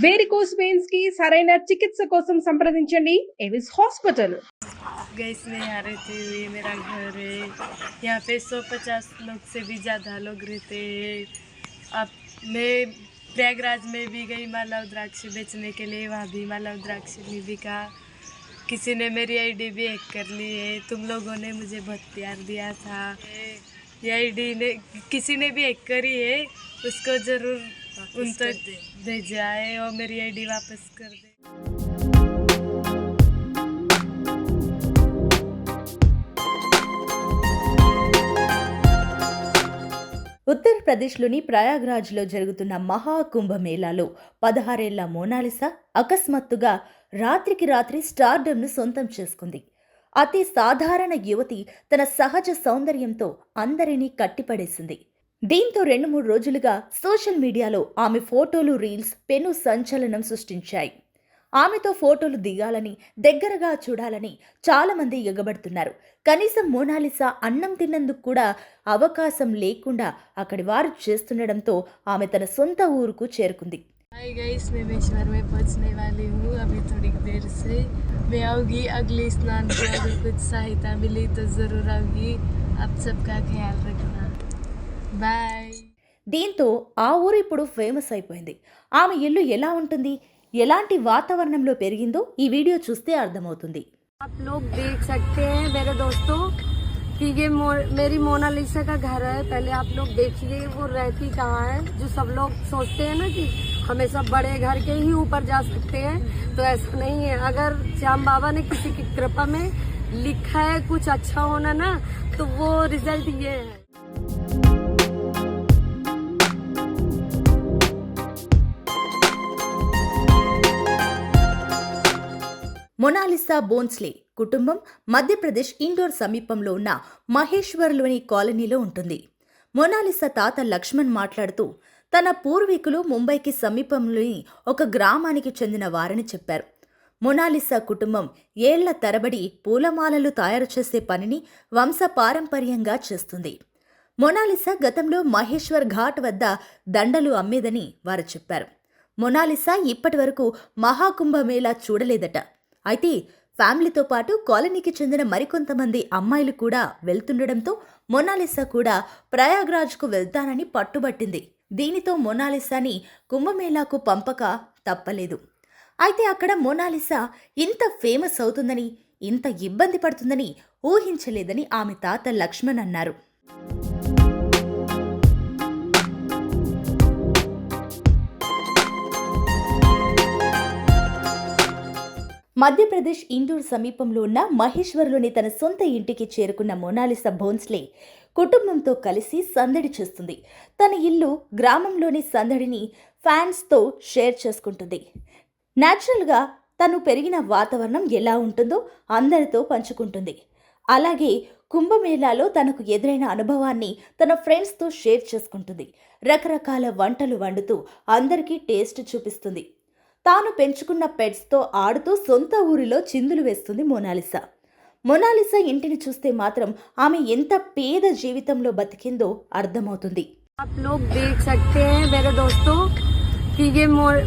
Varicose veins की సరైన చికిత్స కోసం సంప్రదించండి ఎవిస్ హాస్పిటల్। गैस में यहाँ रहते हुए मेरा घर है। यहाँ पे 150 लोग से भी ज़्यादा लोग रहते हैं। अब मैं प्रयागराज में भी गई माला रुद्राक्ष बेचने के लिए, वहाँ भी माला रुद्राक्ष नहीं बिका। किसी ने मेरी आईडी भी हैक कर ली है। तुम लोगों ने मुझे बहुत प्यार दिया था। ये आईडी ने किसी ने भी हैक करी है, उसको ज़रूर उन तक भेजाए और मेरी आईडी वापस कर दे। ఉత్తరప్రదేశ్లోని ప్రయాగ్రాజ్లో జరుగుతున్న మహాకుంభమేళాలో 16 ఏళ్ల మోనాలిసా అకస్మాత్తుగా రాత్రికి రాత్రి స్టార్డమ్ను సొంతం చేసుకుంది. అతి సాధారణ యువతి తన సహజ సౌందర్యంతో అందరినీ కట్టిపడేసింది. దీంతో 2-3 రోజులుగా సోషల్ మీడియాలో ఆమె ఫోటోలు, రీల్స్ పెను సంచలనం సృష్టించాయి. ఆమెతో ఫోటోలు దిగాలని, దగ్గరగా చూడాలని చాలామంది ఎగబడుతున్నారు. కనీసం మోనాలిసా అన్నం తిన్నందుకు కూడా అవకాశం లేకుండా అక్కడి వారు చేస్తుండడంతో ఆమె తన సొంత ఊరుకు చేరుకుంది. हाय गाइस, मैं मेश्वर में पहुंचने वाली हूँ अभी थोड़ी देर से। मैं आऊँगी अगले स्नान को, अगर कुछ सहायता मिली तो ज़रूर आऊँगी। आप सबका ख्याल रखना, बाय। దీంతో ఆ ఊరు ఇప్పుడు ఫేమస్ అయిపోయింది. ఆమె ఇల్లు ఎలా ఉంటుంది, ఎలాంటి వాతావరణంలో పెరిగిందో ఈ వీడియో చూస్తే అర్థమవుతుంది. आप लोग देख सकते हैं मेरे दोस्तों कि ये मेरी मोनालिसा का घर है। पहले आप लोग देखिए वो रहती कहाँ है। जो सब लोग सोचते हैं ना कि हमें सब बड़े घर के ही ऊपर जा सकते हैं, तो ऐसा नहीं है। अगर श्याम बाबा ने किसी की कृपा में लिखा है कुछ अच्छा होना ना, तो वो रिजल्ट ये है। మొనాలిసా బోన్స్లే కుటుంబం మధ్యప్రదేశ్ ఇండోర్ సమీపంలో ఉన్న మహేశ్వర్లోని కాలనీలో ఉంటుంది. మొనాలిసా తాత లక్ష్మణ్ మాట్లాడుతూ తన పూర్వీకులు ముంబైకి సమీపంలోని ఒక గ్రామానికి చెందిన వారని చెప్పారు. మొనాలిసా కుటుంబం ఏళ్ల తరబడి పూలమాలలు తయారు చేసే పనిని వంశపారంపర్యంగా చేస్తుంది. మొనాలిసా గతంలో మహేశ్వర్ ఘాట్ వద్ద దండలు అమ్మేదని వారు చెప్పారు. మొనాలిసా ఇప్పటి వరకు మహాకుంభమేళా చూడలేదట. అయితే ఫ్యామిలీతో పాటు కాలనీకి చెందిన మరికొంతమంది అమ్మాయిలు కూడా వెళ్తుండడంతో మొనాలిసా కూడా ప్రయాగ్రాజ్కు వెళ్తానని పట్టుబట్టింది. దీనితో మొనాలిసాని కుంభమేళాకు పంపక తప్పలేదు. అయితే అక్కడ మొనాలిసా ఇంత ఫేమస్ అవుతుందని, ఇంత ఇబ్బంది పడుతుందని ఊహించలేదని ఆమె తాత లక్ష్మణ్ అన్నారు. మధ్యప్రదేశ్ ఇండోర్ సమీపంలో ఉన్న మహేశ్వర్లోని తన సొంత ఇంటికి చేరుకున్న మొనాలిసా బోన్స్లే కుటుంబంతో కలిసి సందడి చేస్తుంది. తన ఇల్లు గ్రామంలోని సందడిని ఫ్యాన్స్తో షేర్ చేసుకుంటుంది. న్యాచురల్గా తను పెరిగిన వాతావరణం ఎలా ఉంటుందో అందరితో పంచుకుంటుంది. అలాగే కుంభమేళాలో తనకు ఎదురైన అనుభవాన్ని తన ఫ్రెండ్స్తో షేర్ చేసుకుంటుంది. రకరకాల వంటలు వండుతూ అందరికీ టేస్ట్ చూపిస్తుంది. తాను పెంచుకున్న పెట్స్తో ఆడుతూ సొంత ఊరిలో చిందులు వేస్తుంది మొనాలిసా. మొనాలిసా ఇంటిని చూస్తే మాత్రం ఆమె ఎంత పేద జీవితంలో బతికిందో అర్థమవుతుంది. आप लोग देख सकते हैं मेरे दोस्तों कि ये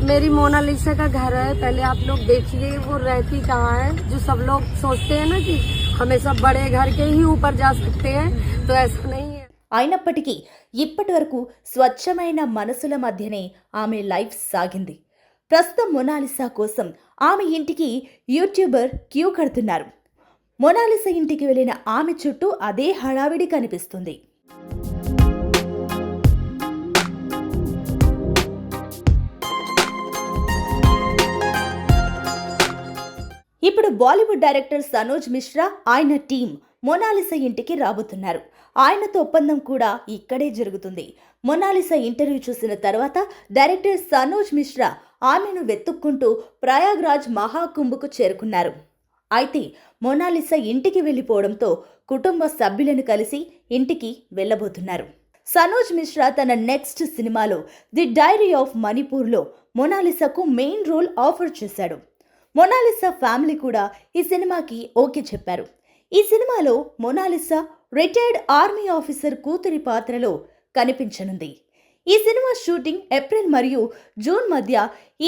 मेरी मोनालिसा का घर है। पहले आप लोग देखिए वो रहती कहाँ है। जो सब लोग सोचते हैं ना कि हमें सब बड़े घर के ही ऊपर जा सकते हैं, तो ऐसा नहीं है। అయినప్పటికీ ఇప్పటి వరకు స్వచ్ఛమైన మనసుల మధ్యనే ఆమె లైఫ్ సాగింది. ప్రస్తుతం మొనాలిసా కోసం ఆమె ఇంటికి యూట్యూబర్ క్యూ కడుతున్నారు. మొనాలిసా ఇంటికి వెళ్లిన ఆమె చుట్టూ అదే హడావిడి కనిపిస్తుంది. ఇప్పుడు బాలీవుడ్ డైరెక్టర్ సనోజ్ మిశ్రా, ఆయన టీం మొనాలిసా ఇంటికి రాబోతున్నారు. ఆయనతో ఒప్పందం కూడా ఇక్కడే జరుగుతుంది. మొనాలిసా ఇంటర్వ్యూ చూసిన తర్వాత డైరెక్టర్ సనోజ్ మిశ్రా ఆమెను వెతుక్కుంటూ ప్రయాగ్రాజ్ మహాకుంభకు చేరుకున్నారు. అయితే మొనాలిసా ఇంటికి వెళ్లిపోవడంతో కుటుంబ సభ్యులను కలిసి ఇంటికి వెళ్లబోతున్నారు. సనోజ్ మిశ్రా తన నెక్స్ట్ సినిమాలో ది డైరీ ఆఫ్ మణిపూర్లో మొనాలిసాకు మెయిన్ రోల్ ఆఫర్ చేశాడు. మొనాలిసా ఫ్యామిలీ కూడా ఈ సినిమాకి ఓకే చెప్పారు. ఈ సినిమాలో మొనాలిసా రిటైర్డ్ ఆర్మీ ఆఫీసర్ కూతురి పాత్రలో కనిపించనుంది. ఈ సినిమా షూటింగ్ ఏప్రిల్ మరియు జూన్ మధ్య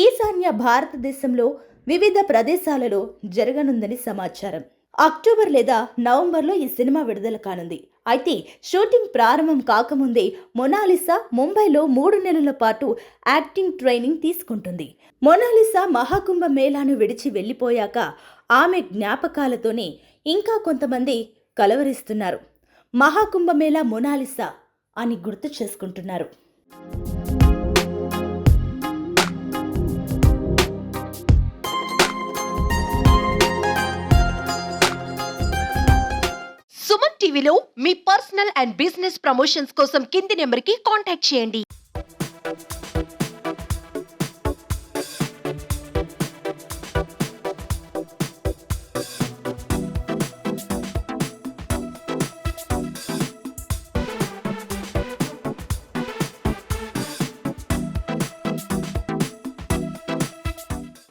ఈశాన్య భారతదేశంలో వివిధ ప్రదేశాలలో జరగనుందని సమాచారం. అక్టోబర్ లేదా నవంబర్లో ఈ సినిమా విడుదల కానుంది. అయితే షూటింగ్ ప్రారంభం కాకముందే మొనాలిసా ముంబైలో 3 నెలల పాటు యాక్టింగ్ ట్రైనింగ్ తీసుకుంటుంది. మొనాలిసా మహాకుంభ మేళాను విడిచి వెళ్ళిపోయాక ఆమె జ్ఞాపకాలతోనే ఇంకా కొంతమంది కలవరిస్తున్నారు. మహాకుంభమేళా మొనాలిసా అని గుర్తు చేసుకుంటున్నారు. సుమన్ టీవీలో మీ పర్సనల్ అండ్ బిజినెస్ ప్రమోషన్స్ కోసం కింది నెంబర్కి కాంటాక్ట్ చేయండి.